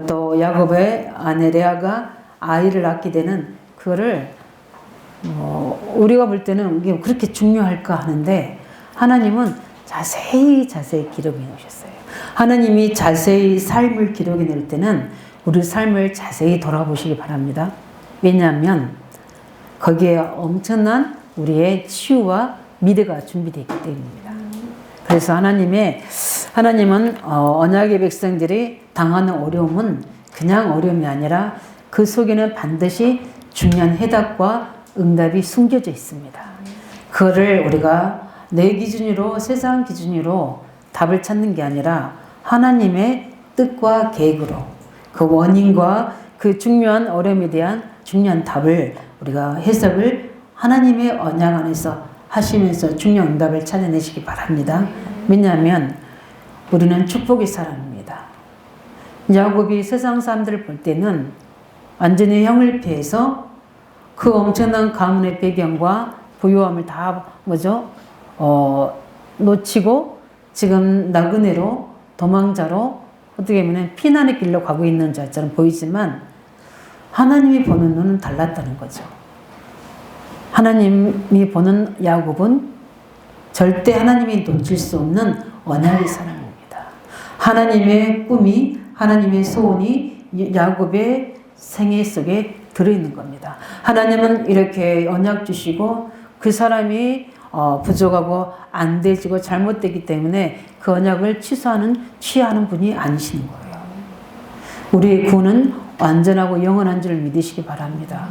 또 야곱의 아내 레아가 아이를 낳게 되는 그거를 우리가 볼 때는 이게 그렇게 중요할까 하는데 하나님은 자세히 기록해 놓으셨어요. 하나님이 자세히 삶을 기록해 놓을 때는 우리 삶을 자세히 돌아보시기 바랍니다. 왜냐하면 거기에 엄청난 우리의 치유와 미래가 준비되어 있기 때문입니다. 그래서 하나님은 언약의 백성들이 당하는 어려움은 그냥 어려움이 아니라 그 속에는 반드시 중요한 해답과 응답이 숨겨져 있습니다. 그거를 우리가 내 기준으로 세상 기준으로 답을 찾는 게 아니라 하나님의 뜻과 계획으로 그 원인과 그 중요한 어려움에 대한 중요한 답을 우리가 해석을 하나님의 언약 안에서 하시면서 중요한 응답을 찾아내시기 바랍니다. 왜냐하면 우리는 축복의 사람입니다. 야곱이 세상 사람들을 볼 때는 완전히 형을 피해서 그 엄청난 가문의 배경과 부유함을 다 놓치고 지금 나그네로 도망자로 어떻게 보면 피난의 길로 가고 있는 자처럼 보이지만 하나님이 보는 눈은 달랐다는 거죠. 하나님이 보는 야곱은 절대 하나님이 놓칠 수 없는 언약의 사람입니다. 하나님의 꿈이 하나님의 소원이 야곱의 생애 속에 들어있는 겁니다. 하나님은 이렇게 언약 주시고 그 사람이 부족하고 안 되지고 잘못되기 때문에 그 언약을 취하는 분이 아니시는 거예요. 우리의 구원은 완전하고 영원한 줄 믿으시기 바랍니다.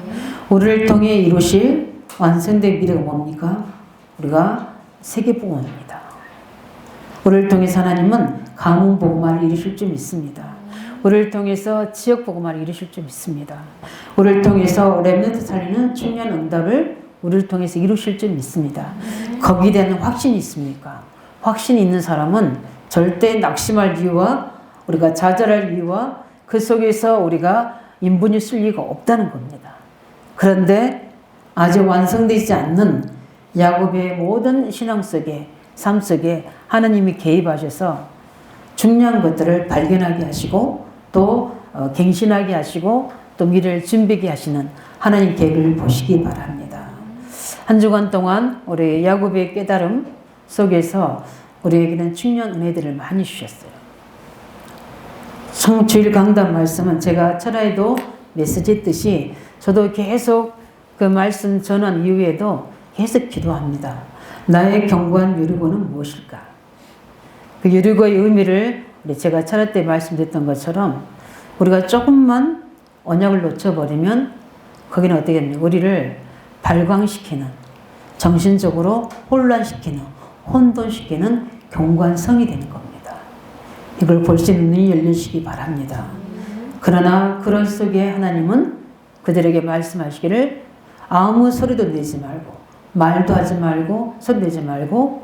우리를 통해 이루실 완성된 미래가 뭡니까? 우리가 세계복음입니다. 우리를 통해서 하나님은 가문복음화를 이루실 줄 믿습니다. 우리를 통해서 지역복음화를 이루실 줄 믿습니다. 우리를 통해서 렘넌트 살리는 중요한 응답을 우리를 통해서 이루실 줄 믿습니다. 거기에 대한 확신이 있습니까? 확신이 있는 사람은 절대 낙심할 이유와 우리가 좌절할 이유와 그 속에서 우리가 인분이 쓸 이유가 없다는 겁니다. 그런데 아직 완성되지 않는 야곱의 모든 신앙 속에 삶 속에 하나님이 개입하셔서 중요한 것들을 발견하게 하시고 또 갱신하게 하시고 또 미래를 준비하게 하시는 하나님 계획을 보시기 바랍니다. 한 주간 동안 우리 야곱의 깨달음 속에서 우리에게는 중요한 은혜들을 많이 주셨어요. 주일 강단 말씀은 제가 철야에도 메시지 했듯이 저도 계속 그 말씀 전한 이후에도 계속 기도합니다. 나의 견고한 여리고는 무엇일까? 그 여리고의 의미를 제가 철야 때 말씀드렸던 것처럼 우리가 조금만 언약을 놓쳐버리면 거기는 어떻게 됩니까? 우리를 발광시키는, 정신적으로 혼란시키는, 혼돈시키는 견고한 성이 되는 겁니다. 이걸 볼 수 있는 눈이 열리시기 바랍니다. 그러나 그런 속에 하나님은 그들에게 말씀하시기를 아무 소리도 내지 말고 말도 하지 말고 소리 내지 말고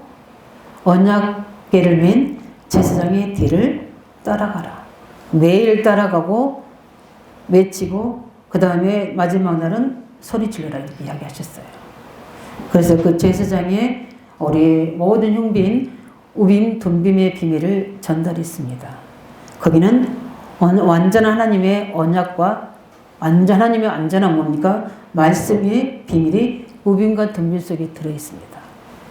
언약궤를 맨 제사장의 뒤를 따라가라. 매일 따라가고 외치고 그 다음에 마지막 날은 소리 질러라 이렇게 이야기하셨어요. 그래서 그 제사장의 우리 모든 흉빈 우빔 둠빔의 비밀을 전달했습니다. 거기는 완전한 하나님의 언약과 하나님의 완전한 뭡니까? 말씀의 비밀이 우빔과 둠빔 속에 들어있습니다.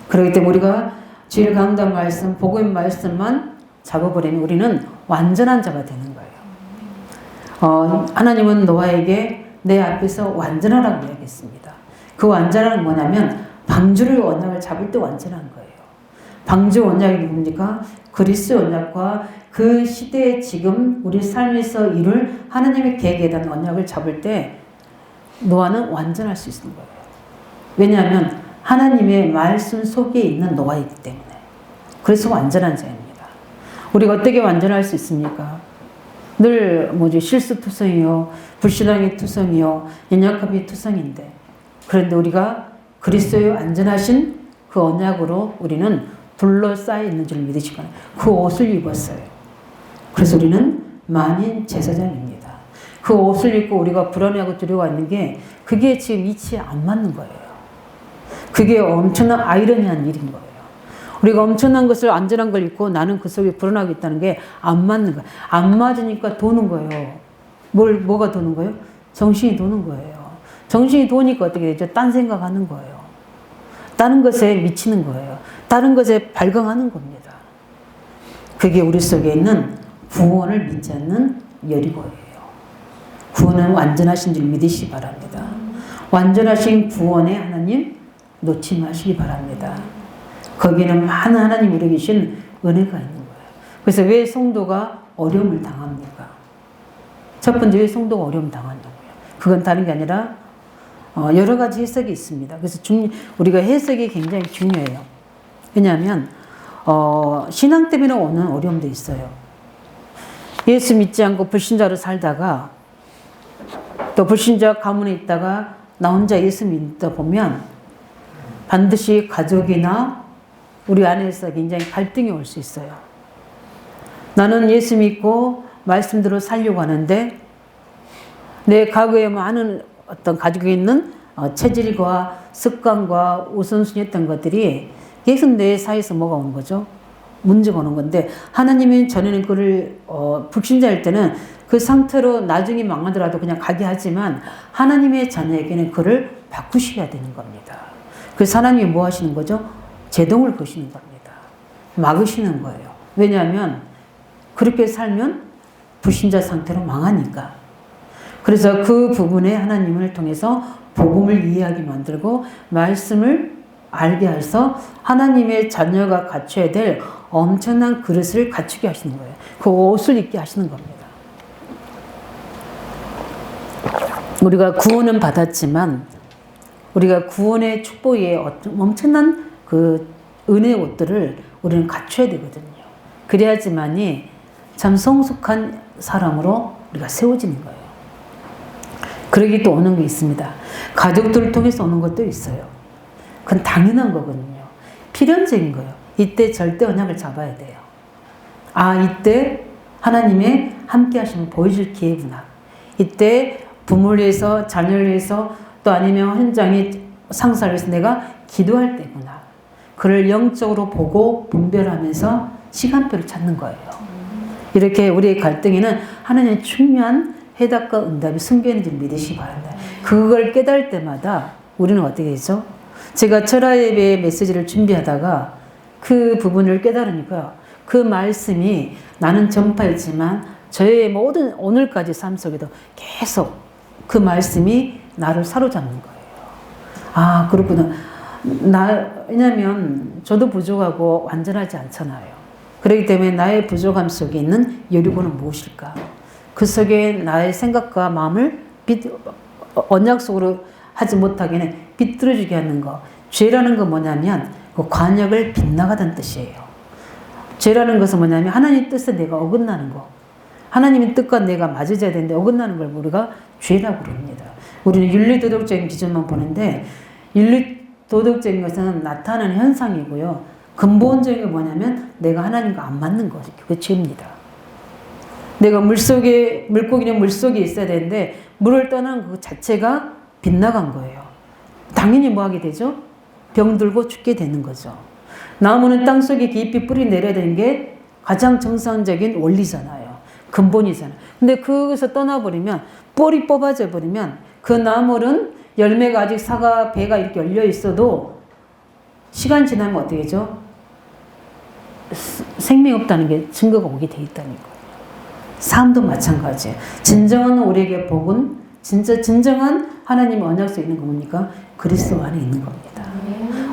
그렇기 때문에 우리가 주일 강단 말씀, 복음 말씀만 잡아버리면 우리는 완전한 자가 되는 거예요. 하나님은 노아에게 내 앞에서 완전하라고 이야기했습니다. 그 완전함은 뭐냐면 방주를 언약을 잡을 때 완전한 거예요. 방주 언약이 뭡니까? 그리스도 언약과 그 시대에 지금 우리 삶에서 이룰 하나님의 계획에 대한 언약을 잡을 때 노아는 완전할 수 있는 거예요. 왜냐하면 하나님의 말씀 속에 있는 노아이기 때문에. 그래서 완전한 자입니다. 우리가 어떻게 완전할 수 있습니까? 늘 실수투성이요, 불신앙의 투성이요, 연약함의 투성인데 그런데 우리가 그리스도의 완전하신 그 언약으로 우리는 둘러싸여 있는 줄 믿으시고 그 옷을 입었어요. 그래서 우리는 만인 제사장입니다. 그 옷을 입고 우리가 불안해하고 두려워 있는 게 그게 지금 이치에 안 맞는 거예요. 그게 엄청난 아이러니한 일인 거예요. 우리가 엄청난 것을 안전한 걸 입고 나는 그 속에 불안하고 있다는 게 안 맞는 거예요. 안 맞으니까 도는 거예요. 뭐가 도는 거예요? 정신이 도는 거예요. 정신이 도니까 어떻게 되죠? 딴 생각하는 거예요. 다른 것에 미치는 거예요. 다른 것에 발광하는 겁니다. 그게 우리 속에 있는 구원을 믿지 않는 여리고예요. 구원은 완전하신 줄 믿으시기 바랍니다. 완전하신 구원의 하나님 놓지 마시기 바랍니다. 거기는 많은 하나님 우리 계신 은혜가 있는 거예요. 그래서 왜 성도가 어려움을 당합니까? 첫 번째 왜 성도가 어려움 당하냐고요. 그건 다른 게 아니라 여러 가지 해석이 있습니다. 그래서 우리가 해석이 굉장히 중요해요. 왜냐하면 신앙 때문에 오는 어려움도 있어요. 예수 믿지 않고 불신자로 살다가 또 불신자 가문에 있다가 나 혼자 예수 믿다 보면 반드시 가족이나 우리 안에서 굉장히 갈등이 올 수 있어요. 나는 예수 믿고 말씀대로 살려고 하는데 내 과거에 많은 어떤 가지고 있는 체질과 습관과 우선순위였던 것들이 계속 내 사이에서 뭐가 오는 거죠? 문제가 오는 건데 하나님이 전에는 그를 불신자일 때는 그 상태로 나중에 망하더라도 그냥 가게 하지만 하나님의 자녀에게는 그를 바꾸셔야 되는 겁니다. 그래서 하나님이 뭐 하시는 거죠? 제동을 거시는 겁니다. 막으시는 거예요. 왜냐하면 그렇게 살면 불신자 상태로 망하니까. 그래서 그 부분에 하나님을 통해서 복음을 이해하게 만들고 말씀을 알게 해서 하나님의 자녀가 갖춰야 될 엄청난 그릇을 갖추게 하시는 거예요. 그 옷을 입게 하시는 겁니다. 우리가 구원은 받았지만 우리가 구원의 축복에 엄청난 그 은혜의 옷들을 우리는 갖춰야 되거든요. 그래야지만이 참 성숙한 사람으로 우리가 세워지는 거예요. 그러기 또 오는 게 있습니다. 가족들을 통해서 오는 것도 있어요. 그건 당연한 거거든요. 필연적인 거예요. 이때 절대 언약을 잡아야 돼요. 아, 이때 하나님의 함께 하심을 보여줄 기회구나. 이때 부모를 위해서, 자녀를 위해서, 또 아니면 현장의 상사를 위해서 내가 기도할 때구나. 그를 영적으로 보고 분별하면서 시간표를 찾는 거예요. 이렇게 우리의 갈등에는 하나님의 충분한 해답과 응답이 숨겨 있는 줄 믿으시기 바랍니다. 그걸 깨달을 때마다 우리는 어떻게 되죠? 제가 철야 예배 메시지를 준비하다가 그 부분을 깨달으니까 그 말씀이 나는 전파했지만 저의 모든 오늘까지 삶 속에도 계속 그 말씀이 나를 사로잡는 거예요. 아, 그렇구나. 왜냐면 저도 부족하고 완전하지 않잖아요. 그렇기 때문에 나의 부족함 속에 있는 여리고는 무엇일까? 그 속에 나의 생각과 마음을 언약 속으로 하지 못하게 비뚤어지게 하는 거. 죄라는 건 뭐냐면 그 관역을 빗나가다는 뜻이에요. 죄라는 것은 뭐냐면 하나님 뜻에 내가 어긋나는 거. 하나님의 뜻과 내가 맞아져야 되는데 어긋나는 걸 우리가 죄라고 그럽니다. 우리는 윤리도덕적인 기준만 보는데 윤리도덕적인 것은 나타나는 현상이고요. 근본적인 게 뭐냐면 내가 하나님과 안 맞는 것이 그게 죄입니다. 내가 물고기는 물속에 있어야 되는데 물을 떠난 그 자체가 빗나간 거예요. 당연히 뭐 하게 되죠? 병들고 죽게 되는 거죠. 나무는 땅속에 깊이 뿌리 내려야 되는 게 가장 정상적인 원리잖아요. 근본이잖아요. 근데 거기서 떠나버리면 뿌리 뽑아져 버리면 그 나물은 열매가 아직 사과 배가 이렇게 열려 있어도 시간 지나면 어떻게 되죠? 생명이 없다는 게 증거가 오게 돼 있다는 거예요. 삶도 마찬가지예요. 진정한 우리에게 복은 진정한 하나님 언약 속에 있는 거 뭡니까? 그리스도 안에 있는 겁니다.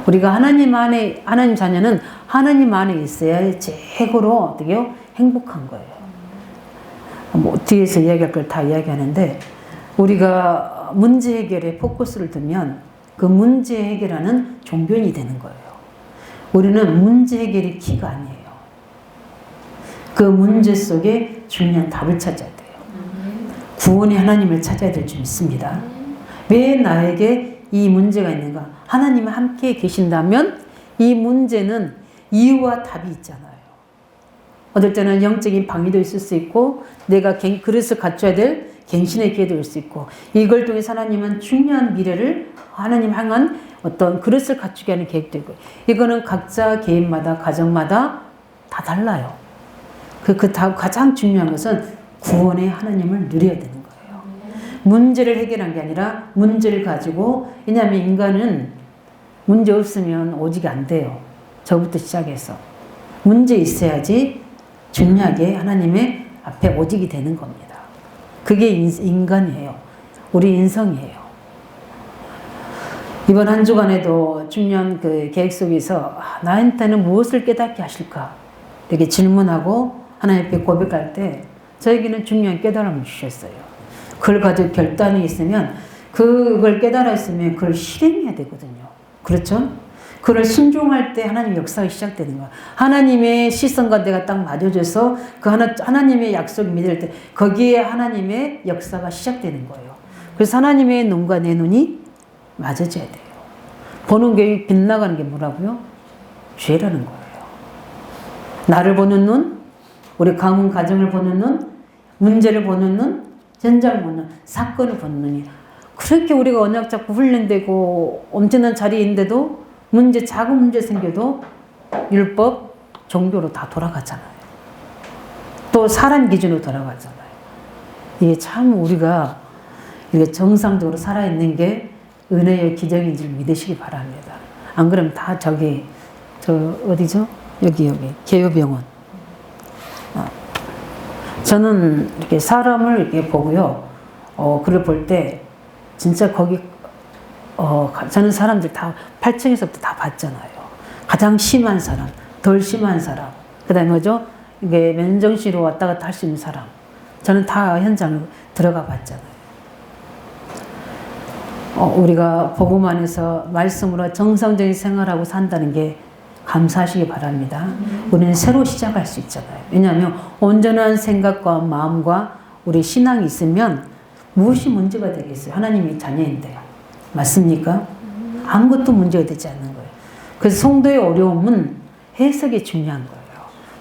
우리가 하나님 자녀는 하나님 안에 있어야 최고로 어떻게요? 행복한 거예요. 뭐 뒤에서 이야기할 걸 다 이야기하는데 우리가 문제 해결에 포커스를 두면 그 문제 해결하는 종변이 되는 거예요. 우리는 문제 해결이 키가 아니에요. 그 문제 속에 중요한 답을 찾아야 돼요. 구원의 하나님을 찾아야 될 줄 믿습니다. 왜 나에게 이 문제가 있는가? 하나님이 함께 계신다면 이 문제는 이유와 답이 있잖아요. 어떨 때는 영적인 방위도 있을 수 있고 내가 그릇을 갖춰야 될 갱신의 기회도 올 수 있고 이걸 통해 하나님은 중요한 미래를 하나님 향한 어떤 그릇을 갖추게 하는 계획도 있고 이거는 각자 개인마다 가정마다 다 달라요. 가장 중요한 것은 구원의 하나님을 누려야 되는 거예요. 문제를 해결한 게 아니라 문제를 가지고, 왜냐하면 인간은 문제 없으면 오직이 안 돼요. 저부터 시작해서. 문제 있어야지 중요하게 하나님의 앞에 오직이 되는 겁니다. 그게 인간이에요. 우리 인성이에요. 이번 한 주간에도 중요한 그 계획 속에서 나한테는 무엇을 깨닫게 하실까? 이렇게 질문하고 하나님 앞에 고백할 때 저에게는 중요한 깨달음을 주셨어요. 그걸 가지고 결단이 있으면 그걸 깨달아 있으면 그걸 실행해야 되거든요. 그렇죠? 그걸 순종할 때 하나님 역사가 시작되는 거야. 하나님의 시선과 내가 딱 맞아져서 그 하나님의 약속을 믿을 때 거기에 하나님의 역사가 시작되는 거예요. 그래서 하나님의 눈과 내 눈이 맞아져야 돼요. 보는 게 빗나가는 게 뭐라고요? 죄라는 거예요. 나를 보는 눈, 우리 가정을 보는 눈, 문제를 보는 눈, 현장을 보는 눈, 사건을 보는 눈이 그렇게 우리가 언약 잡고 훈련되고 엄청난 자리인데도 작은 문제 생겨도 율법, 종교로 다 돌아가잖아요. 또 사람 기준으로 돌아가잖아요. 이게 참 우리가 정상적으로 살아있는 게 은혜의 기적인 줄 믿으시기 바랍니다. 안 그러면 다 어디죠? 여기, 개요병원. 저는 이렇게 사람을 이렇게 보고요. 그걸 볼 때, 진짜 거기, 저는 사람들 다 8층에서부터 다 봤잖아요. 가장 심한 사람, 덜 심한 사람, 그 다음에 뭐죠? 이게 맨정신으로 왔다 갔다 할 수 있는 사람. 저는 다 현장을 들어가 봤잖아요. 우리가 복음 안에서 말씀으로 정상적인 생활하고 산다는 게 감사하시기 바랍니다. 우리는 새로 시작할 수 있잖아요. 왜냐하면 온전한 생각과 마음과 우리 신앙이 있으면 무엇이 문제가 되겠어요? 하나님의 자녀인데. 맞습니까? 아무것도 문제가 되지 않는 거예요. 그래서 성도의 어려움은 해석이 중요한 거예요.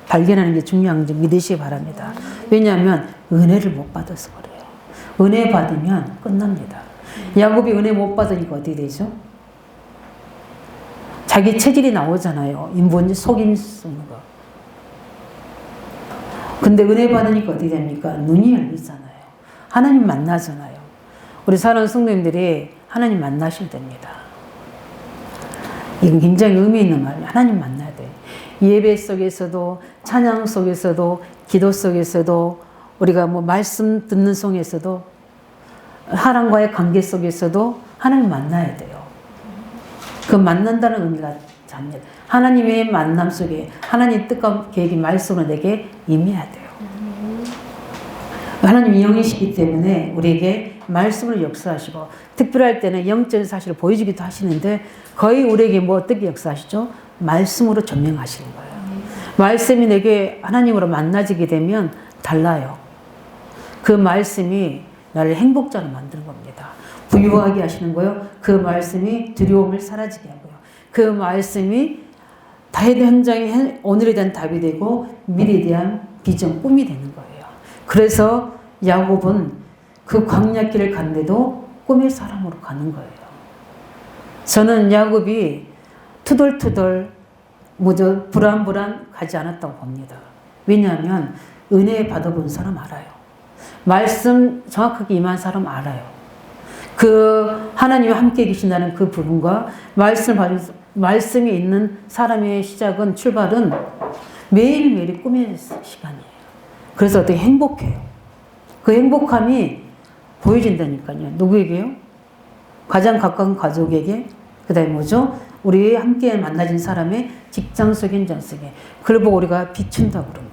발견하는 게 중요한 줄 믿으시기 바랍니다. 왜냐하면 은혜를 못 받아서 그래요. 은혜 받으면 끝납니다. 야곱이 은혜 못 받으니까 어떻게 되죠? 자기 체질이 나오잖아요. 인본 속임 쓰는 거. 근데 은혜 받으니까 어떻게 됩니까? 눈이 열리잖아요. 하나님 만나잖아요. 우리 사랑하는 성도님들이 하나님 만나셔야 됩니다. 이건 굉장히 의미 있는 말이에요. 하나님 만나야 돼요. 예배 속에서도, 찬양 속에서도, 기도 속에서도, 우리가 말씀 듣는 속에서도, 하나님과의 관계 속에서도 하나님 만나야 돼요. 그 만난다는 의미가 잡니다. 하나님의 만남 속에 하나님 뜻과 계획이 말씀으로 내게 임해야 돼요. 하나님이 영이시기 때문에 우리에게 말씀을 역사하시고 특별할 때는 영적인 사실을 보여주기도 하시는데 거의 우리에게 어떻게 역사하시죠? 말씀으로 전명하시는 거예요. 말씀이 내게 하나님으로 만나지게 되면 달라요. 그 말씀이 나를 행복자로 만드는 겁니다. 부유하게 하시는 거요. 그 말씀이 두려움을 사라지게 하고요. 그 말씀이 다윗의 현장에 오늘에 대한 답이 되고 미래에 대한 비전, 꿈이 되는 거예요. 그래서 야곱은 그 광야길을 갔는데도 꿈의 사람으로 가는 거예요. 저는 야곱이 투덜투덜 불안불안 가지 않았다고 봅니다. 왜냐하면 은혜 받아본 사람 알아요. 말씀 정확하게 임한 사람 알아요. 그 하나님과 함께 계신다는 그 부분과 말씀이 있는 사람의 출발은 매일매일이 꿈의 시간이에요. 그래서 되게 행복해요. 그 행복함이 보여진다니까요. 누구에게요? 가장 가까운 가족에게, 그 다음에 우리 함께 만나진 사람의 직장 속, 현장 속에. 그걸 보고 우리가 비춘다고 그런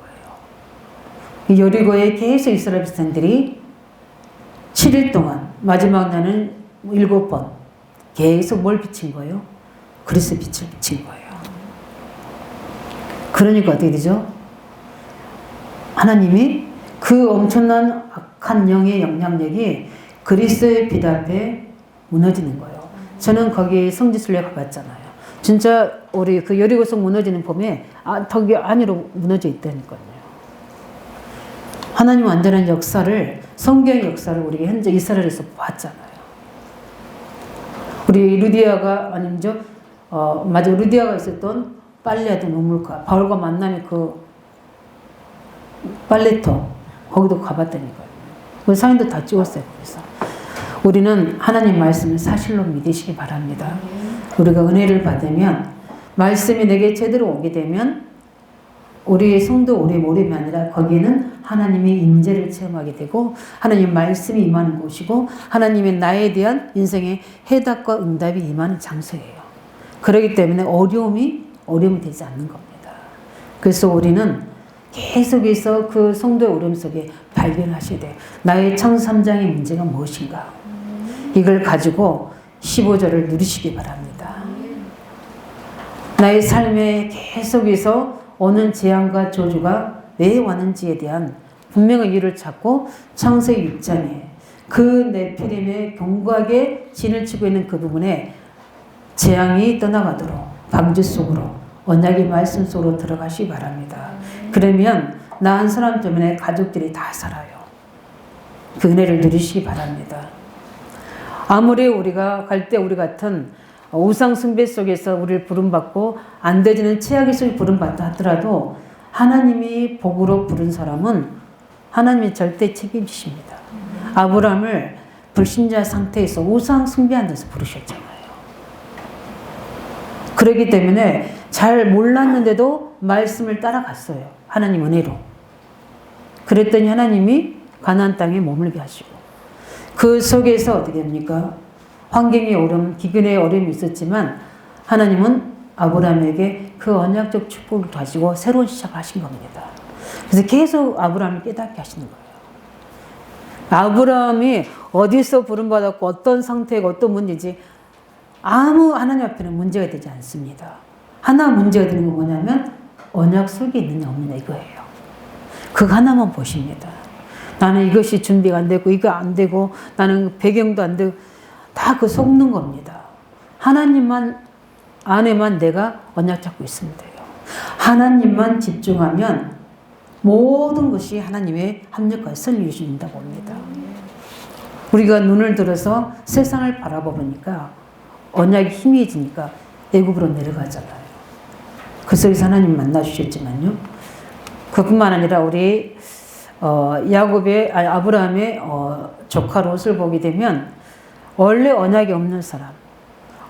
거예요. 여리고에 계속 이스라엘 백성들이 7일 동안, 마지막 날은 7번 계속 뭘 비친 거예요? 그리스도의 빛을 비친 거예요. 그러니까 어떻게 되죠? 하나님이 그 엄청난 악한 영의 영향력이 그리스도의 빛 앞에 무너지는 거예요. 저는 거기 성지순례 가봤잖아요. 진짜 우리 그 여리고성 무너지는 봄에 덕이 안으로 무너져 있다니까요. 하나님 완전한 역사를, 성경의 역사를 우리 현재 이스라엘에서 봤잖아요. 우리 루디아가 루디아가 있었던 빨리하던 우물가, 바울과 만남의 그 빨래터, 거기도 가봤다니까요. 우리 상인도 다 찍었어요. 그래서 우리는 하나님 말씀을 사실로 믿으시기 바랍니다. 우리가 은혜를 받으면 말씀이 내게 제대로 오게 되면 우리의 성도 우리의 모임이 아니라 거기에는 하나님의 임재를 체험하게 되고 하나님 말씀이 임하는 곳이고 하나님의 나에 대한 인생의 해답과 응답이 임하는 장소예요. 그렇기 때문에 어려움이 되지 않는 겁니다. 그래서 우리는 계속해서 그 성도의 어려움 속에 발견하셔야 돼요. 나의 창세 3장의 문제가 무엇인가. 이걸 가지고 15절을 누리시기 바랍니다. 나의 삶에 계속해서 오는 재앙과 저주가 왜 왔는지에 대한 분명한 이유를 찾고 창세기 6장에 그 네피림의 경고하게 진을 치고 있는 그 부분에 재앙이 떠나가도록 방주 속으로 언약의 말씀 속으로 들어가시기 바랍니다. 그러면 나 한 사람 때문에 가족들이 다 살아요. 그 은혜를 누리시기 바랍니다. 아무리 우리가 갈 때 우리 같은 우상 숭배 속에서 우리를 부름받고 안 되지는 최악의 속에 부름받다 하더라도 하나님이 복으로 부른 사람은 하나님이 절대 책임지십니다. 아브라함을 불신자 상태에서 우상 숭배한 데서 부르셨잖아요. 그렇기 때문에 잘 몰랐는데도 말씀을 따라갔어요. 하나님 은혜로. 그랬더니 하나님이 가나안 땅에 머물게 하시고 그 속에서 어떻게 됩니까? 환경의 어려움, 기근의 어려움이 있었지만 하나님은 아브라함에게 그 언약적 축복을 가지고 새로운 시작을 하신 겁니다. 그래서 계속 아브라함을 깨닫게 하시는 거예요. 아브라함이 어디서 부름받았고 어떤 상태고 어떤 문제인지 아무 하나님 앞에는 문제가 되지 않습니다. 하나 문제가 되는 건 뭐냐면 언약 속에 있느냐 없느냐 이거예요. 그거 하나만 보십니다. 나는 이것이 준비가 안 되고 이거 안 되고 나는 배경도 안 되고 다 그 속는 겁니다. 하나님만 안에만 내가 언약 잡고 있으면 돼요. 하나님만 집중하면 모든 것이 하나님의 합력과 선을 이루신다고 봅니다. 우리가 눈을 들어서 세상을 바라보니까 언약이 희미해지니까 애굽으로 내려가잖아요. 그 속에서 하나님 만나주셨지만요. 그뿐만 아니라 우리 아브라함의 조카 롯을 보게 되면 원래 언약이 없는 사람,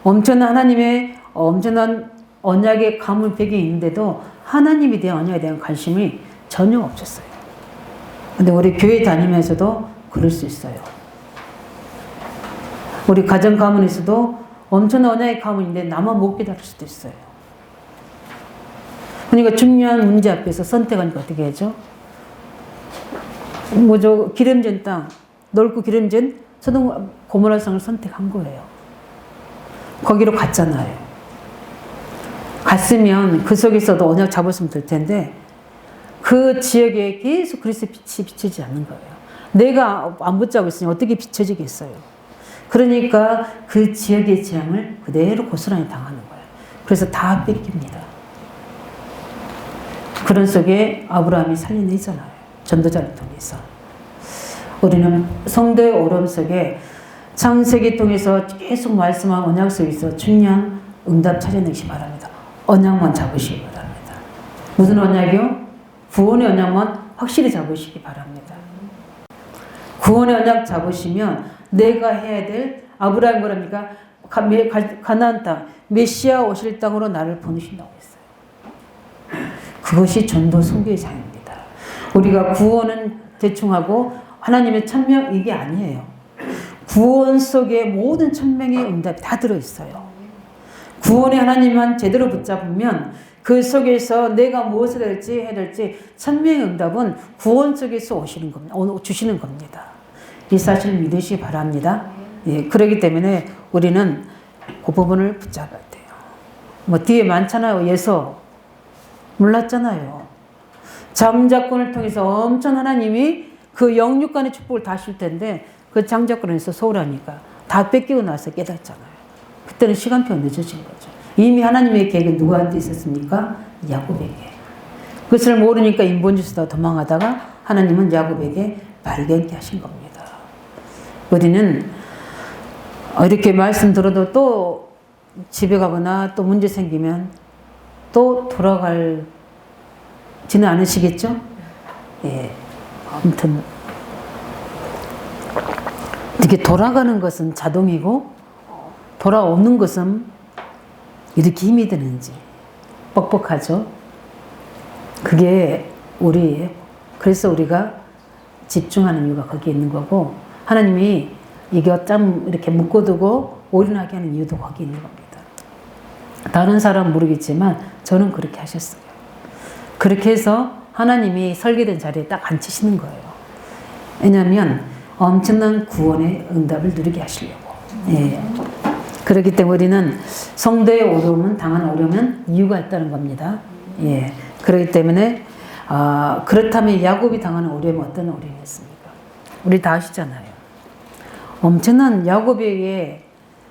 엄청난 언약의 가문 배경이 있는데도 하나님에 대한 언약에 대한 관심이 전혀 없었어요. 근데 우리 교회 다니면서도 그럴 수 있어요. 우리 가정 가문에서도 엄청난 언약의 가문인데 나만 못 깨달을 수도 있어요. 그러니까 중요한 문제 앞에서 선택하니까 어떻게 하죠? 기름진 땅, 넓고 기름진 소돔 고모라 성을 선택한 거예요. 거기로 갔잖아요. 갔으면 그 속에서도 언약 잡았으면 될 텐데 그 지역에 계속 그리스도의 빛이 비추지 않는 거예요. 내가 안 붙잡고 있으니 어떻게 비춰지겠어요. 그러니까 그 지역의 재앙을 그대로 고스란히 당하는 거예요. 그래서 다 뺏깁니다. 그런 속에 아브라함이 살려내잖아요. 전도자를 통해서. 우리는 성도의 어려움 속에 창세기 통해서 계속 말씀한 언약 속에서 중요한 응답 찾아내시기 바랍니다. 언약만 잡으시기 바랍니다. 무슨 언약이요? 구원의 언약만 확실히 잡으시기 바랍니다. 구원의 언약 잡으시면 내가 해야 될 아브라함이 뭐랍니까? 가나안 땅, 메시아 오실 땅으로 나를 보내신다고 했어요. 그것이 전도 선교의 장입니다. 우리가 구원은 대충 하고 하나님의 천명 이게 아니에요. 구원 속에 모든 천명의 응답이 다 들어있어요. 구원의 하나님만 제대로 붙잡으면 그 속에서 내가 무엇을 해야 될지 천명의 응답은 구원 속에서 오시는 겁니다. 주시는 겁니다. 이 사실 믿으시기 바랍니다. 예, 그렇기 때문에 우리는 그 부분을 붙잡아야 돼요. 뒤에 많잖아요. 예서 몰랐잖아요. 장자권을 통해서 엄청 하나님이 그 영육간의 축복을 다 줄 텐데 그 장자권에서 소홀하니까 다 뺏기고 나서 깨닫잖아요. 그때는 시간표가 늦어진 거죠. 이미 하나님의 계획은 누구한테 있었습니까? 야곱에게. 그것을 모르니까 인본주의다 도망하다가 하나님은 야곱에게 발견케 하신 겁니다. 우리는 이렇게 말씀 들어도 또 집에 가거나 또 문제 생기면 또 돌아갈지는 않으시겠죠? 예. 아무튼 이렇게 돌아가는 것은 자동이고 돌아오는 것은 이렇게 힘이 드는지 뻑뻑하죠. 그게 그래서 우리가 집중하는 이유가 거기에 있는 거고, 하나님이 이거 좀 이렇게 묶어두고 올인하게 하는 이유도 거기 있는 겁니다. 다른 사람은 모르겠지만 저는 그렇게 하셨어요. 그렇게 해서 하나님이 설계된 자리에 딱 앉히시는 거예요. 왜냐하면 엄청난 구원의 응답을 누리게 하시려고. 예. 그렇기 때문에 우리는 성도의 어려움은, 당한 어려움은 이유가 있다는 겁니다. 예. 그렇기 때문에 그렇다면 야곱이 당하는 어려움은 어떤 어려움이었습니까? 우리 다 아시잖아요. 엄청난 야곱에게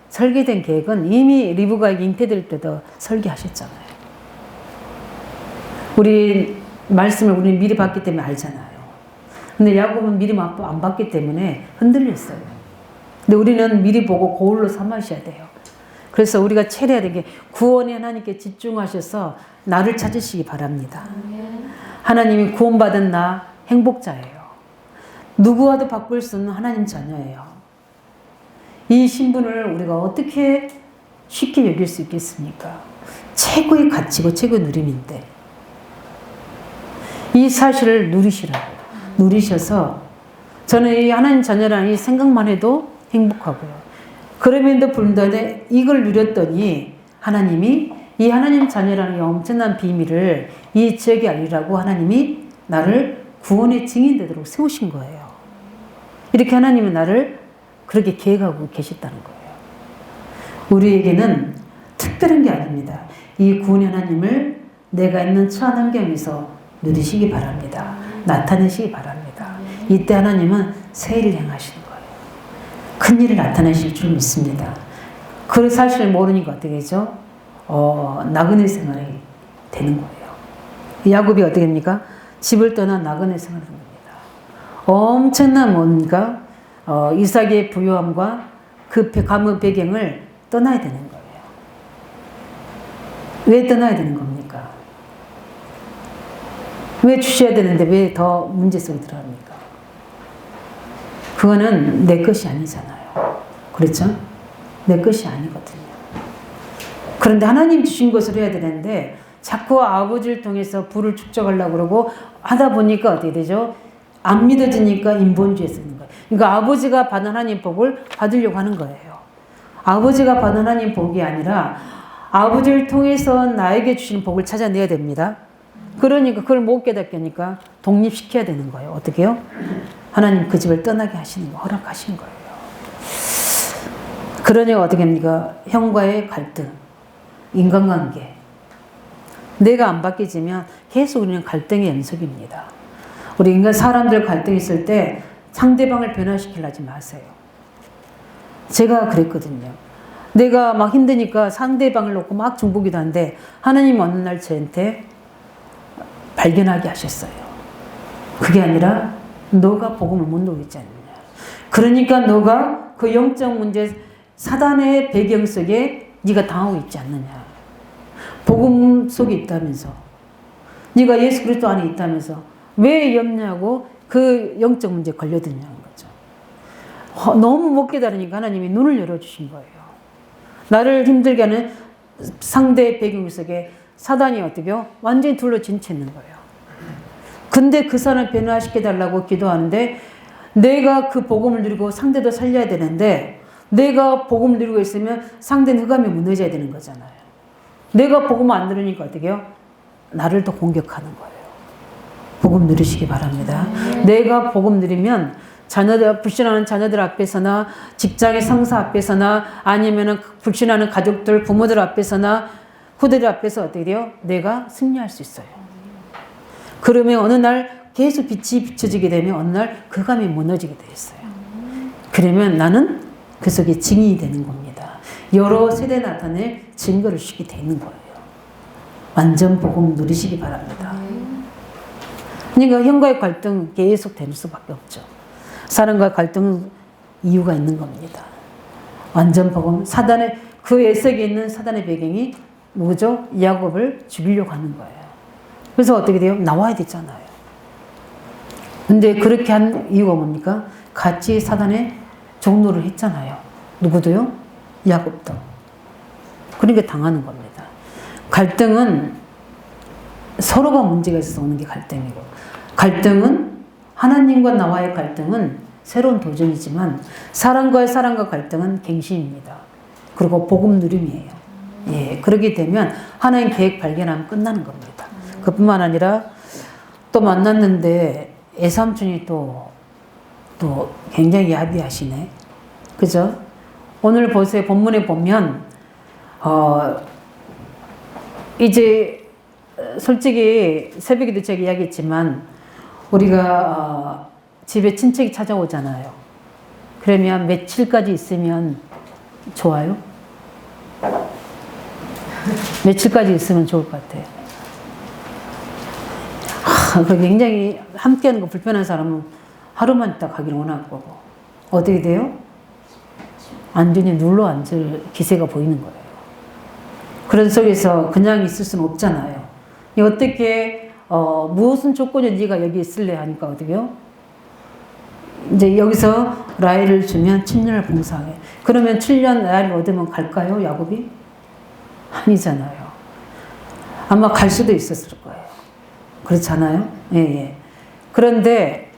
설계된 계획은 이미 리브가에게 잉태될 때도 설계하셨잖아요. 우리 말씀을 우리는 미리 봤기 때문에 알잖아요. 근데 야곱은 미리 안 봤기 때문에 흔들렸어요. 근데 우리는 미리 보고 거울로 삼으셔야 돼요. 그래서 우리가 체려야 되는 게 구원의 하나님께 집중하셔서 나를 찾으시기 바랍니다. 하나님이 구원받은 나 행복자예요. 누구와도 바꿀 수 없는 하나님 자녀예요. 이 신분을 우리가 어떻게 쉽게 여길 수 있겠습니까? 최고의 가치고 최고의 누림인데 이 사실을 누리셔서 저는 이 하나님 자녀라는 이 생각만 해도 행복하고요. 그럼에도 불구하고 이걸 누렸더니 하나님이 이 하나님 자녀라는 이 엄청난 비밀을 이 지역에 알리라고 하나님이 나를 구원의 증인 되도록 세우신 거예요. 이렇게 하나님은 나를 그렇게 계획하고 계셨다는 거예요. 우리에게는 특별한 게 아닙니다. 이 구원의 하나님을 내가 있는 처한 환경에서 누리시기 바랍니다. 나타내시기 바랍니다. 이때 하나님은 새 일을 행하시는 거예요. 큰 일을 나타내실 줄 믿습니다. 그 사실을 모르니까 어떻게 되죠? 나그네 생활이 되는 거예요. 야곱이 어떻게 됩니까? 집을 떠나 나그네 생활을 합니다. 엄청난 뭔가 이삭의 부요함과 그 가문 배경을 떠나야 되는 거예요. 왜 떠나야 되는 겁니까? 왜 주셔야 되는데 왜 더 문제 속에 들어갑니까? 그거는 내 것이 아니잖아요. 그렇죠? 내 것이 아니거든요. 그런데 하나님 주신 것을 해야 되는데 자꾸 아버지를 통해서 부를 축적하려고 그러고 하다 보니까 어떻게 되죠? 안 믿어지니까 인본주의에 쓰는 거예요. 그러니까 아버지가 받은 하나님 복을 받으려고 하는 거예요. 아버지가 받은 하나님 복이 아니라 아버지를 통해서 나에게 주신 복을 찾아내야 됩니다. 그러니까 그걸 못 깨닫게니까 독립시켜야 되는 거예요. 어떻게 해요? 하나님 그 집을 떠나게 하시는 거, 허락하신 거예요. 그러니까 어떻게 합니까? 형과의 갈등, 인간관계. 내가 안 바뀌지면 계속 우리는 갈등의 연속입니다. 우리 인간 사람들 갈등이 있을 때 상대방을 변화시키려 하지 마세요. 제가 그랬거든요. 내가 막 힘드니까 상대방을 놓고 막 중보기도 하는데 하나님 어느 날 저한테 발견하게 하셨어요. 그게 아니라 너가 복음을 못 누리지 않느냐. 그러니까 너가 그 영적 문제 사단의 배경 속에 네가 당하고 있지 않느냐. 복음 속에 있다면서. 네가 예수 그리스도 안에 있다면서. 왜 없냐고 그 영적 문제에 걸려드냐는 거죠. 너무 못 깨달으니까 하나님이 눈을 열어주신 거예요. 나를 힘들게 하는 상대의 배경 속에 사단이 어떻게 해요? 완전히 둘러진 채 있는 거예요. 근데 그 사람을 변화시켜달라고 기도하는데 내가 그 복음을 누리고 상대도 살려야 되는데 내가 복음을 누리고 있으면 상대는 흑암에 무너져야 되는 거잖아요. 내가 복음을 안 누리니까 어떻게 해요? 나를 더 공격하는 거예요. 복음 누리시기 바랍니다. 내가 복음 누리면 불신하는 자녀들 앞에서나 직장의 상사 앞에서나 아니면 불신하는 가족들, 부모들 앞에서나 후대들 앞에서 어떻게 돼요? 내가 승리할 수 있어요. 그러면 어느 날 계속 빛이 비춰지게 되면 어느 날 그 감이 무너지게 되었어요. 그러면 나는 그 속에 증인이 되는 겁니다. 여러 세대 나타낼 증거를 주게 되는 거예요. 완전 복음 누리시기 바랍니다. 그러니까 형과의 갈등 계속 될 수밖에 없죠. 사람과 갈등 이유가 있는 겁니다. 완전 복음 사단의 그 애석에 있는 사단의 배경이 뭐죠? 야곱을 죽이려고 하는 거예요. 그래서 어떻게 돼요? 나와야 되잖아요. 근데 그렇게 한 이유가 뭡니까? 같이 사단에 종로를 했잖아요. 누구도요? 야곱도. 그러니까 당하는 겁니다. 갈등은 서로가 문제가 있어서 오는 게 갈등이고, 갈등은 하나님과 나와의 갈등은 새로운 도전이지만 사람과의 사람과 갈등은 갱신입니다. 그리고 복음 누림이에요. 예, 그렇게 되면 하나님 계획 발견하면 끝나는 겁니다. 그뿐만 아니라 또 만났는데 애삼촌이 또 굉장히 야비하시네. 그죠? 오늘 보세요. 본문에 보면 이제 솔직히 새벽에도 제가 이야기했지만 우리가 집에 친척이 찾아오잖아요. 그러면 며칠까지 있으면 좋아요? 며칠까지 있으면 좋을 것 같아요. 굉장히 함께하는 거 불편한 사람은 하루만 있다 가기를 원할 거고, 어떻게 돼요? 완전히 눌러 앉을 기세가 보이는 거예요. 그런 속에서 그냥 있을 수는 없잖아요. 어떻게 무엇은 조건이 네가 여기 있을래 하니까 어떻게요? 이제 여기서 라헬을 주면 7년을 봉사해. 그러면 7년 라헬을 얻으면 갈까요, 야곱이? 아니잖아요. 아마 갈 수도 있었을 거예요. 그렇잖아요. 예, 예. 그런데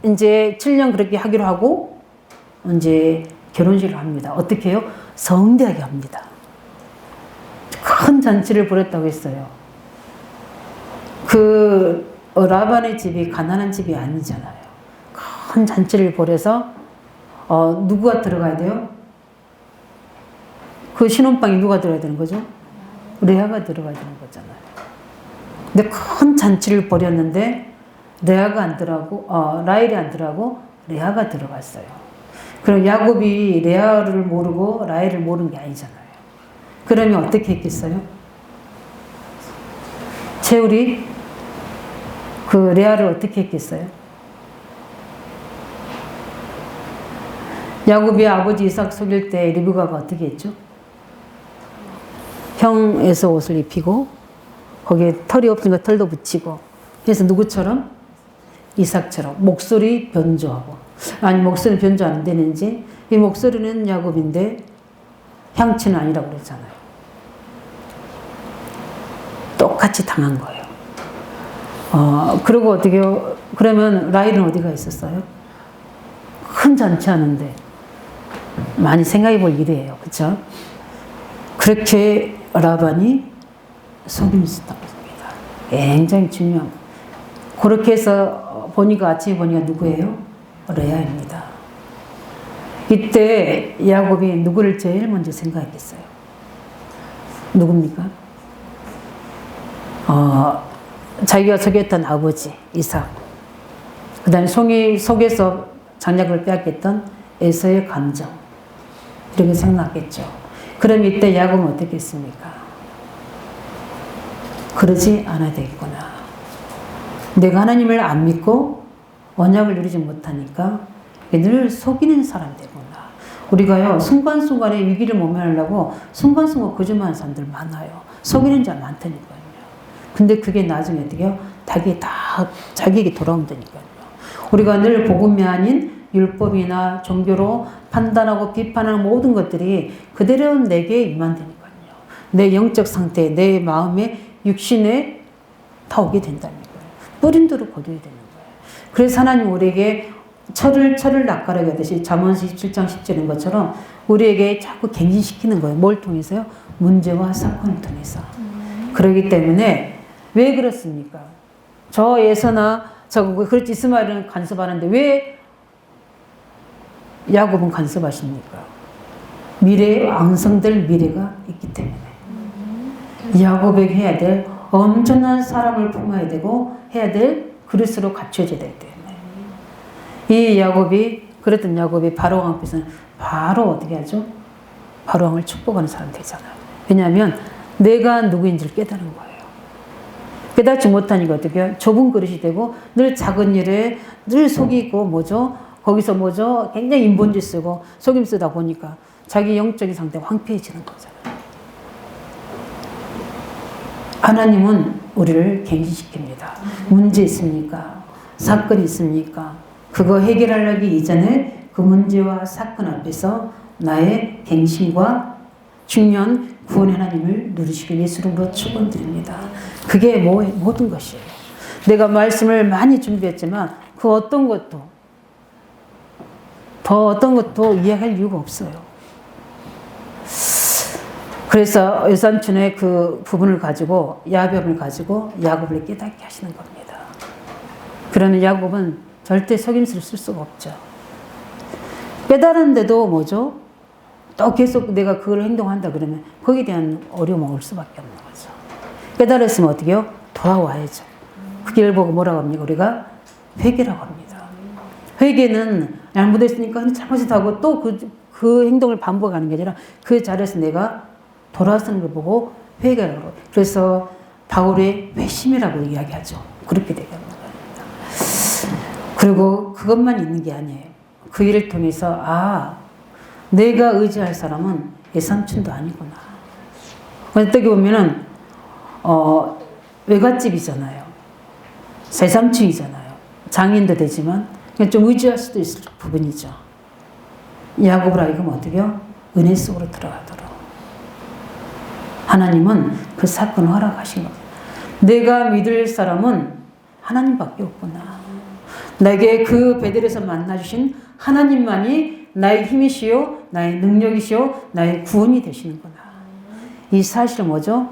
이제 7년 그렇게 하기로 하고 이제 결혼식을 합니다. 어떻게 해요? 성대하게 합니다. 큰 잔치를 벌였다고 했어요. 그 라반의 집이 가난한 집이 아니잖아요. 큰 잔치를 벌여서 누구가 들어가야 돼요? 그 신혼방에 누가 들어가야 되는 거죠? 레아가 들어가야 되는 거잖아요. 근데 큰 잔치를 벌였는데 레아가 안 들어가고 라헬이 안 들어가고 레아가 들어갔어요. 그럼 야곱이 레아를 모르고 라헬을 모르는 게 아니잖아요. 그러면 어떻게 했겠어요? 채울이 그 레아를 어떻게 했겠어요? 야곱이 아버지 이삭 속일 때 리브가가 어떻게 했죠? 형에서 옷을 입히고 거기에 털이 없으니까 털도 붙이고, 그래서 누구처럼? 이삭처럼 목소리 변조하고. 아니, 목소리 변조 안 되는지, 이 목소리는 야곱인데 향치는 아니라고 그랬잖아요. 똑같이 당한 거예요. 그리고 어떻게, 그러면 라헬은 어디가 있었어요? 큰 잔치 하는데. 많이 생각해 볼 일이에요. 그쵸? 그렇게 라반이 속임을 썼다고 합니다. 굉장히 중요한. 그렇게 해서 보니까 아침에 보니까 누구예요? 레아입니다. 이때 야곱이 누구를 제일 먼저 생각했겠어요? 누굽니까? 자기가 속였던 아버지 이삭, 그 다음에 속에서 장작을 빼앗겼던 에서의 감정, 이렇게 생각했죠. 그럼 이때 야곱은 어떻게 했습니까? 그러지 않아야 되겠구나. 내가 하나님을 안 믿고 언약을 누리지 못하니까 늘 속이는 사람 되구나. 우리가요, 순간순간에 위기를 모면하려고 순간순간 거짓말하는 사람들 많아요. 속이는 자 많다니까요. 근데 그게 나중에 어떻게 해요? 다 자기에게 돌아온다니까요. 우리가 늘 복음이 아닌 율법이나 종교로 판단하고 비판하는 모든 것들이 그대로 내게 임한다니까요. 내 영적 상태, 내 마음에, 육신에 다 오게 된다니까요. 뿌림대로 거둬야 되는 거예요. 그래서 하나님 우리에게 철을 낚아내게 하듯이 잠언서 27장 10절인 것처럼 우리에게 자꾸 갱신시키는 거예요. 뭘 통해서요? 문제와 사건을 통해서. 그렇기 때문에 왜 그렇습니까? 저 에서나 그렇지 이스마엘은 간섭하는데 왜 야곱은 간섭하십니까? 미래에 왕성될 미래가 있기 때문에. 야곱에게 해야 될 엄청난 사람을 품어야 되고 해야 될 그릇으로 갖춰져야 되기 때문에. 이 야곱이, 그랬던 야곱이 바로왕 앞에서는 바로 어떻게 하죠? 바로왕을 축복하는 사람이 되잖아요. 왜냐하면 내가 누구인지를 깨달은 거예요. 깨닫지 못하니까 어떻게 해요? 좁은 그릇이 되고 늘 작은 일에 늘 속이고 거기서 굉장히 인본지 쓰고 속임 쓰다 보니까 자기 영적인 상태가 황폐해지는 거잖아요. 하나님은 우리를 갱신시킵니다. 문제 있습니까? 사건이 있습니까? 그거 해결하기 이전에 그 문제와 사건 앞에서 나의 갱신과 중요한 구원의 하나님을 누리시길 예수 이름으로 축원드립니다. 그게 모든 것이에요. 내가 말씀을 많이 준비했지만 그 어떤 것도 이해할 이유가 없어요. 그래서 여삼촌의 그 부분을 가지고 야곱을 가지고 야곱을 깨닫게 하시는 겁니다. 그러면 야곱은 절대 속임수를 쓸 수가 없죠. 깨달았는데도 뭐죠? 또 계속 내가 그걸 행동한다 그러면 거기에 대한 어려움을 올 수밖에 없는 거죠. 깨달았으면 어떻게 해요? 돌아와야죠. 그 길을 보고 뭐라고 합니까? 우리가 회개라고 합니다. 회개는 잘못했으니까 잘못했다고 또 그 행동을 반복하는 게 아니라 그 자리에서 내가 돌아서는 걸 보고 회개라고 해요. 그래서 바울의 회심이라고 이야기하죠. 그렇게 되게 하는 겁니다. 그리고 그것만 있는 게 아니에요. 그 일을 통해서 내가 의지할 사람은 예삼촌도 아니구나. 어떻게 보면은 외갓집이잖아요. 새삼촌이잖아요. 장인도 되지만 좀 의지할 수도 있을 부분이죠. 야곱을 하여금 어떻게요? 은혜 속으로 들어가도록 하나님은 그 사건을 허락하신 겁니다. 내가 믿을 사람은 하나님밖에 없구나. 내게 그 베델에서 만나주신 하나님만이 나의 힘이시요 나의 능력이시요 나의 구원이 되시는구나. 이 사실을 뭐죠?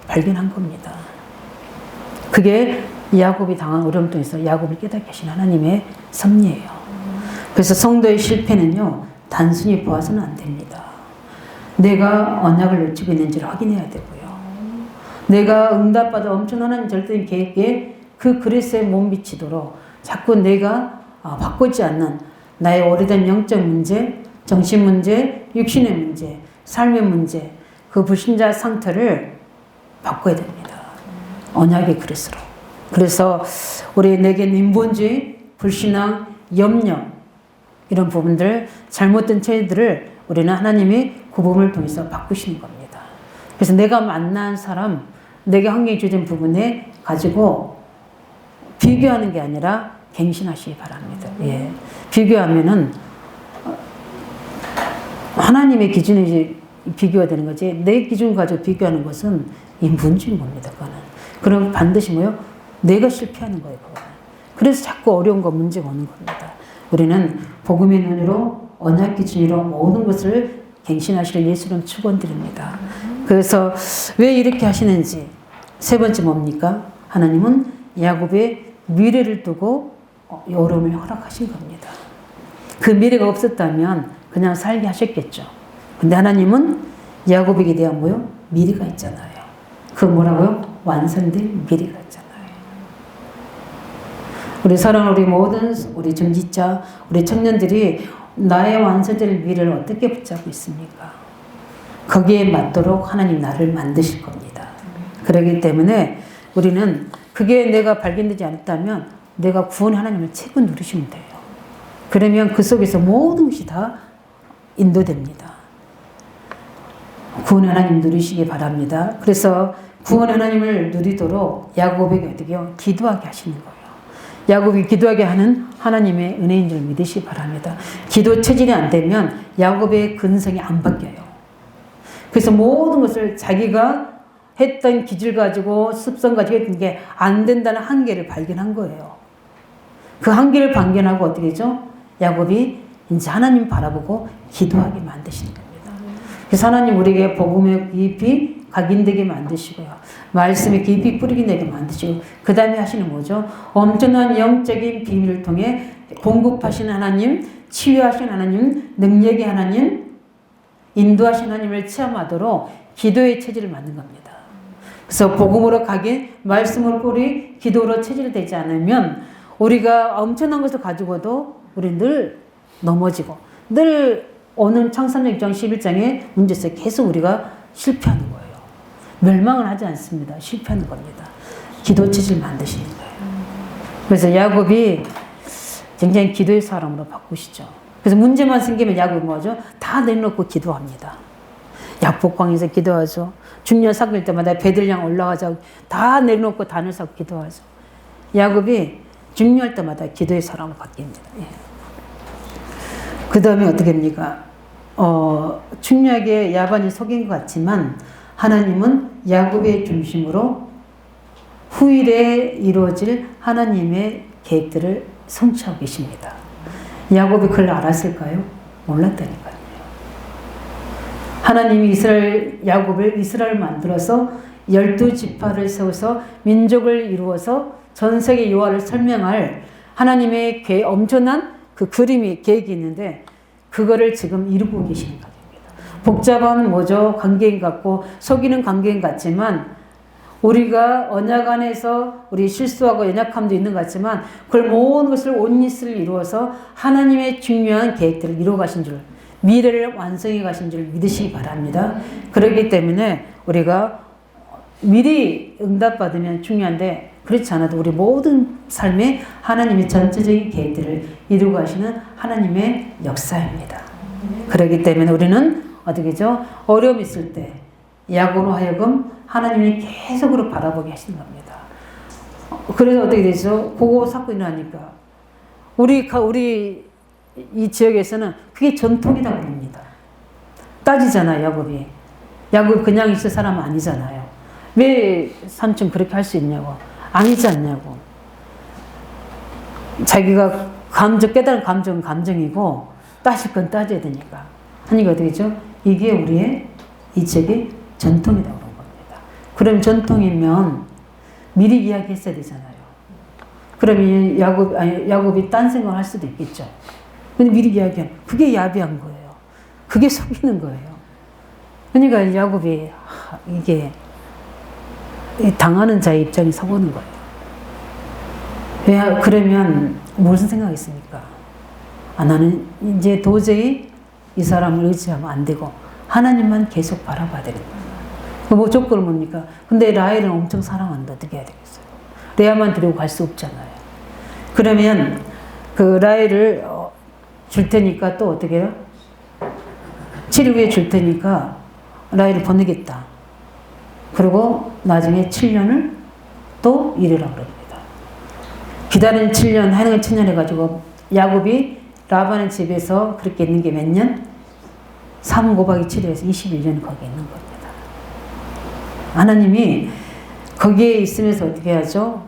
발견한 겁니다. 그게 야곱이 당한 어려움 통해서 야곱을 깨닫게 하신 하나님의 섭리예요. 그래서 성도의 실패는요 단순히 보아서는 안 됩니다. 내가 언약을 놓치고 있는지를 확인해야 되고요. 내가 응답받아 엄청난 하나님 절대적인 계획에 그 그리스도에 못 미치도록 자꾸 내가 바꾸지 않는 나의 오래된 영적 문제, 정신 문제, 육신의 문제, 삶의 문제, 그 불신자 상태를 바꿔야 됩니다. 언약의 그리스도로. 그래서 내게 인본주의, 불신앙, 염려 이런 부분들, 잘못된 체질들을 우리는 하나님이 구분을 통해서 바꾸시는 겁니다. 그래서 내가 만난 사람, 내게 환경이 주어진 부분에 가지고 비교하는 게 아니라 갱신하시기 바랍니다. 예. 비교하면은 하나님의 기준에 이제 비교가 되는 거지. 내 기준 가지고 비교하는 것은 인본주의인 겁니다. 그럼 반드시 뭐요? 내가 실패하는 거예요. 그거는. 그래서 자꾸 어려운 거 문제가 오는 겁니다. 우리는 복음의 눈으로 언약 기준으로 모든 것을 갱신하시는 예수님 축원드립니다. 그래서 왜 이렇게 하시는지 세 번째 뭡니까? 하나님은 야곱의 미래를 두고 어려움을 허락하신 겁니다. 그 미래가 없었다면 그냥 살게 하셨겠죠. 근데 하나님은 야곱에게 대한 뭐요? 미래가 있잖아요. 그 뭐라고요? 완성된 미래가 있잖아요. 우리 사랑하는 우리 모든 우리 정지자, 우리 청년들이 나의 완성될 미래를 어떻게 붙잡고 있습니까? 거기에 맞도록 하나님 나를 만드실 겁니다. 그렇기 때문에 우리는 그게 내가 발견되지 않았다면 내가 구원의 하나님을 채고 누리시면 돼요. 그러면 그 속에서 모든 것이 다 인도됩니다. 구원의 하나님 누리시기 바랍니다. 그래서 구원의 하나님을 누리도록 야곱에게 어떻게 해요? 기도하게 하시는 거예요. 야곱이 기도하게 하는 하나님의 은혜인 줄 믿으시기 바랍니다. 기도 체질이 안 되면 야곱의 근성이 안 바뀌어요. 그래서 모든 것을 자기가 했던 기질 가지고 습성 가지고 했던 게 안 된다는 한계를 발견한 거예요. 그 한계를 발견하고 어떻게 되죠? 야곱이 이제 하나님 바라보고 기도하게 만드시는 겁니다. 그래서 하나님 우리에게 복음에 깊이 각인되게 만드시고요. 말씀에 깊이 뿌리게 되게 만드시고 그 다음에 하시는 뭐죠? 엄청난 영적인 비밀을 통해 공급하시는 하나님, 치유하시는 하나님, 능력의 하나님, 인도하시는 하나님을 체험하도록 기도의 체질을 만든 겁니다. 그래서 복음으로 각인, 말씀으로 뿌리, 기도로 체질되지 않으면 우리가 엄청난 것을 가지고도 우리 늘 넘어지고 늘 오는 창세기 6장 11장의 문제에서 계속 우리가 실패하는 거예요. 멸망을 하지 않습니다. 실패하는 겁니다. 기도 체질 만드시는 거예요. 그래서 야곱이 굉장히 기도의 사람으로 바꾸시죠. 그래서 문제만 생기면 야곱이 뭐죠? 다 내놓고 기도합니다. 약복강에서 기도하죠. 중년 사귈 때마다 베들량 올라가자고 다 내놓고 단을 쌓고 기도하죠. 야곱이 중요할 때마다 기도의 사람으로 바뀝니다. 예. 그 다음에 어떻게 합니까? 충략에 야반이 속인 것 같지만 하나님은 야곱의 중심으로 후일에 이루어질 하나님의 계획들을 성취하고 계십니다. 야곱이 그걸 알았을까요? 몰랐다니까요. 하나님이 야곱을 이스라엘 만들어서 12지파를 세워서 민족을 이루어서 전 세계 여호와를 설명할 하나님의 엄청난 그 그림이 계획이 있는데 그거를 지금 이루고 계시는 겁니다. 복잡한 관계인 같고 속이는 관계인 같지만 우리가 언약 안에서 우리 실수하고 연약함도 있는 것 같지만 그걸 모든 것을 온잇을 이루어서 하나님의 중요한 계획들을 이루어 가신 줄, 미래를 완성해 가신 줄 믿으시기 바랍니다. 그렇기 때문에 우리가 미리 응답받으면 중요한데 그렇지 않아도 우리 모든 삶에 하나님의 전체적인 계획들을 이루어 가시는 하나님의 역사입니다. 그렇기 때문에 우리는 어떻게죠? 어려움이 있을 때 야곱으로 하여금 하나님이 계속으로 바라보게 하시는 겁니다. 그래서 어떻게 되죠? 그거 자꾸 일어나니까 우리 이 지역에서는 그게 전통이라고 합니다. 따지잖아요, 야곱이. 야곱이 그냥 있을 사람은 아니잖아요. 왜 삼촌 그렇게 할 수 있냐고. 아니지 않냐고. 자기가 깨달은 감정은 감정이고 따질 건 따져야 되니까. 하니까 어떻게 되죠? 이게 우리의 이 지역의 전통이라고 그런 겁니다. 그럼 전통이면 미리 이야기했어야 되잖아요. 그러면 야곱이 딴 생각을 할 수도 있겠죠. 근데 미리 이야기하면 그게 야비한 거예요. 그게 속이는 거예요. 그러니까 야곱이 이게 당하는 자의 입장에 서보는 거예요. 왜 그러면 무슨 생각했습니까? 나는 이제 도저히 이 사람을 의지하면 안 되고 하나님만 계속 바라봐야 되는 거예요. 조건은 뭡니까? 근데 라헬은 엄청 사랑한다. 어떻게 해야 되겠어요? 레아만 데리고 갈 수 없잖아요. 그러면 그 라헬을 줄 테니까 또 어떻게 해요? 7일 후에 줄 테니까 라헬을 보내겠다. 그리고 나중에 7년을 또 이르라 그럽니다. 기다린 7년, 하나님 7년 해가지고 야곱이 라반의 집에서 그렇게 있는 게 몇 년? 3 곱하기 7에서 21년 거기에 있는 겁니다. 하나님이 거기에 있으면서 어떻게 하죠?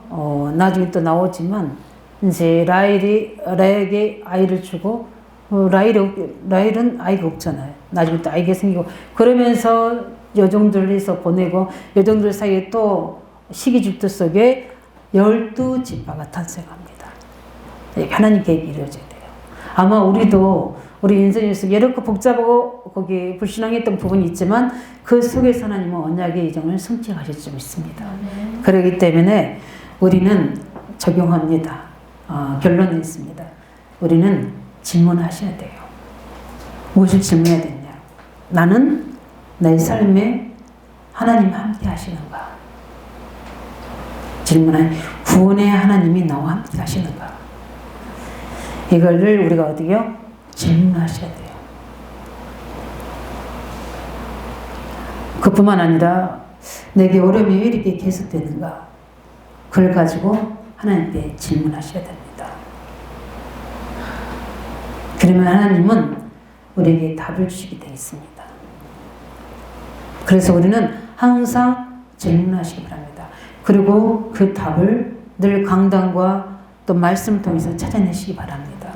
나중에 또 나오지만 이제 라헬에게 아이를 주고 라헬은 아이가 없잖아요. 나중에 또 아이가 생기고 그러면서 여종들에서 보내고 여종들 사이에 또 시기질투 속에 12지파가 탄생합니다. 하나님 계획이 이루어져야 돼요. 아마 우리 인생에서 이렇게 복잡하고 거기 불신앙했던 부분이 있지만 그 속에서 하나님은 언약의 이정을 성취하실 수 있습니다. 그렇기 때문에 우리는 적용합니다. 결론은 있습니다. 우리는 질문하셔야 돼요. 무엇을 질문해야 되냐? 나는 내 삶에 하나님 함께 하시는가? 질문한 구원의 하나님이 나와 함께 하시는가? 이거를 우리가 어디요? 질문하셔야 돼요. 그뿐만 아니라 내게 어려움이 왜 이렇게 계속되는가? 그걸 가지고 하나님께 질문하셔야 됩니다. 그러면 하나님은 우리에게 답을 주시게 되어 있습니다. 그래서 우리는 항상 질문하시기 바랍니다. 그리고 그 답을 늘 강단과 또 말씀을 통해서 찾아내시기 바랍니다.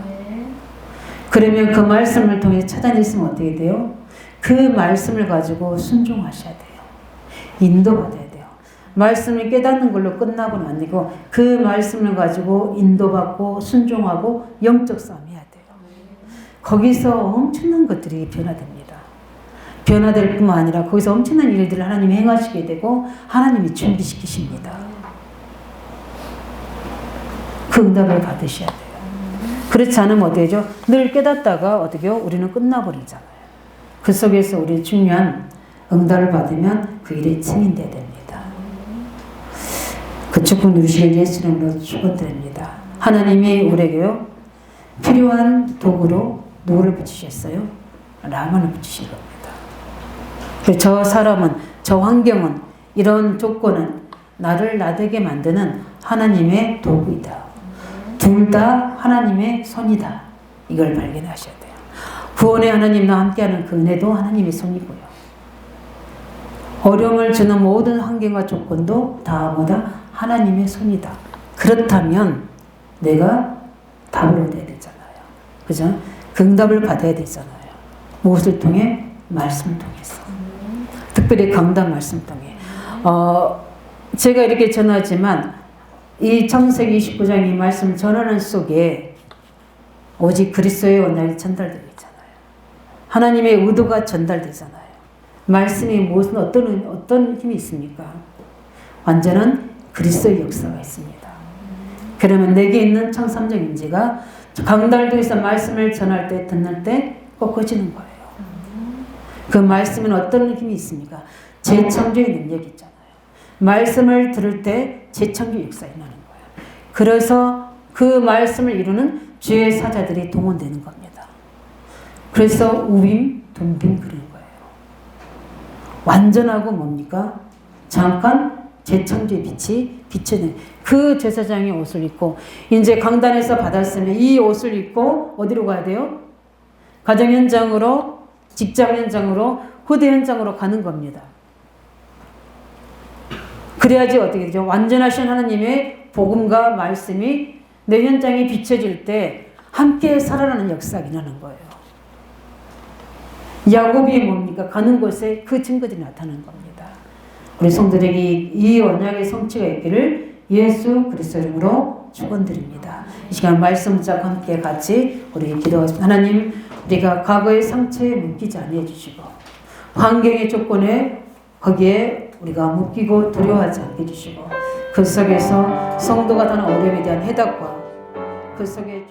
그러면 그 말씀을 통해서 찾아냈으면 어떻게 돼요? 그 말씀을 가지고 순종하셔야 돼요. 인도받아야 돼요. 말씀을 깨닫는 걸로 끝나고는 안 되고 그 말씀을 가지고 인도받고 순종하고 영적 싸움 해야 돼요. 거기서 엄청난 것들이 변화됩니다. 변화될 뿐만 아니라 거기서 엄청난 일들을 하나님이 행하시게 되고 하나님이 준비시키십니다. 그 응답을 받으셔야 돼요. 그렇지 않으면 어떻게 되죠? 늘 깨닫다가 어떻게요? 우리는 끝나버리잖아요. 그 속에서 우리 중요한 응답을 받으면 그 일에 승인돼야 됩니다. 그 축복 누리시길 예수 이름으로 축원드립니다. 하나님이 우리에게요 필요한 도구로 누구를 붙이셨어요? 라만을 붙이신 겁니다. 저 사람은, 저 환경은, 이런 조건은 나를 나되게 만드는 하나님의 도구이다. 둘 다 하나님의 손이다. 이걸 발견하셔야 돼요. 구원의 하나님과 함께하는 그 은혜도 하나님의 손이고요. 어려움을 주는 모든 환경과 조건도 다 뭐다? 하나님의 손이다. 그렇다면 내가 답을 얻어야 되잖아요. 그죠? 응답을 받아야 되잖아요. 무엇을 통해? 말씀을 통해서. 특별히 강단 말씀 통해. 제가 이렇게 전하지만 이 창세기 29장 이 말씀 전하는 속에 오직 그리스도의 언약이 전달되고 있잖아요. 하나님의 의도가 전달되잖아요. 말씀이 무슨 어떤 힘이 있습니까? 완전한 그리스도의 역사가 있습니다. 그러면 내게 있는 청삼적 인지가 강달도에서 말씀을 전할 때 듣는 때 꺾어지는 거예요. 그 말씀은 어떤 힘이 있습니까? 재창조의 능력이 있잖아요. 말씀을 들을 때 재창조 역사가 일어나는 거예요. 그래서 그 말씀을 이루는 주의 사자들이 동원되는 겁니다. 그래서 우빔, 둠빔 그런 거예요. 완전하고 뭡니까? 잠깐 재창조의 빛이 비치는 그 제사장의 옷을 입고 이제 강단에서 받았으면 이 옷을 입고 어디로 가야 돼요? 가정 현장으로, 직장 현장으로, 후대 현장으로 가는 겁니다. 그래야지 어떻게 되죠? 완전하신 하나님의 복음과 말씀이 내 현장에 비춰질 때 함께 살아나는 역사가 일어나는 거예요. 야곱이 뭡니까? 가는 곳에 그 증거들이 나타나는 겁니다. 우리 성도들에게 이 언약의 성취가 있기를 예수 그리스도 이름으로 축원드립니다. 이 시간 말씀 붙잡고 함께 같이 우리 기도하겠습니다. 하나님, 우리가 과거의 상처에 묶이지 않게 해주시고 환경의 조건에 거기에 우리가 묶이고 두려워하지 않게 해주시고 그 속에서 성도가 당하는 어려움에 대한 해답과 그 속에